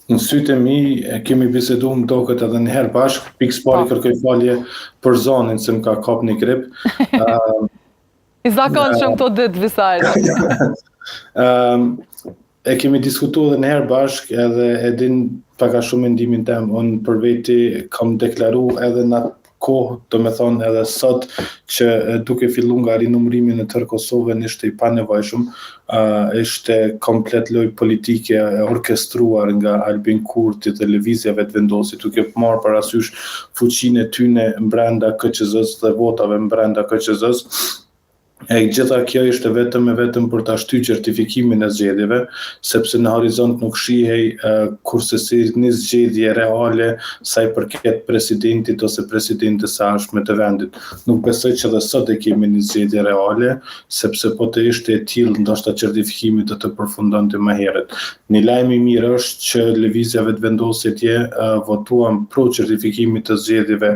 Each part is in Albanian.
Në sytë e mi, kemi bisedu më doket edhe një herë bashkë, pikës pari kërkoj falje për zonin, se më ka kap një grip. I zakonshëm këto ditë, Visajt. E kemi diskutu edhe një herë bashkë, edhe e din paka shumë mendimin tem, unë për veti kam deklaru edhe në kohë, do me thonë edhe sot, që duke fillu nga rinumrimi në tërë Kosovën ishte i panevojshëm, ishte komplet lojë politike orkestruar nga Albin Kurti, televizjave të vendosit, duke marrë parasysh fuqinë e tyne brenda KQZ-s dhe votave brenda KQZ-s. E gjitha kjo ishte vetëm për ta shty certifikimin e zgjedhjeve, sepse në horizont nuk shihej kurse si një zgjedhje reale sa i përket presidentit ose presidentes së ardhshme të vendit. Nuk besoj që dhe sot e kemi një zgjedhje reale, sepse po të ishte e tillë ndoshta certifikimi do të përfundonte më herët. Një lajm i mirë është që lëvizjave të vendosje votuan pro certifikimit të zgjedhjeve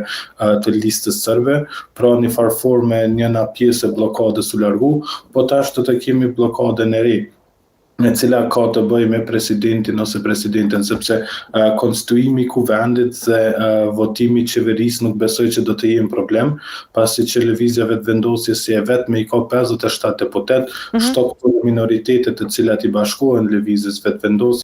të listës serbe, pra një farforme njëna pjesë e blokadës u largu, po tash të kemi blokadën e re, e cila ka të bëjë me presidentin ose presidenten, sepse konstituimi i kuvendit dhe votimi i qeverisë nuk besoj që do të jenë problem, pasi që lëvizjave të vendosjes si e vetme i ka 57 deputet, shto këto minoritetet të cilat i bashkohen lëvizjes vetë vendosjes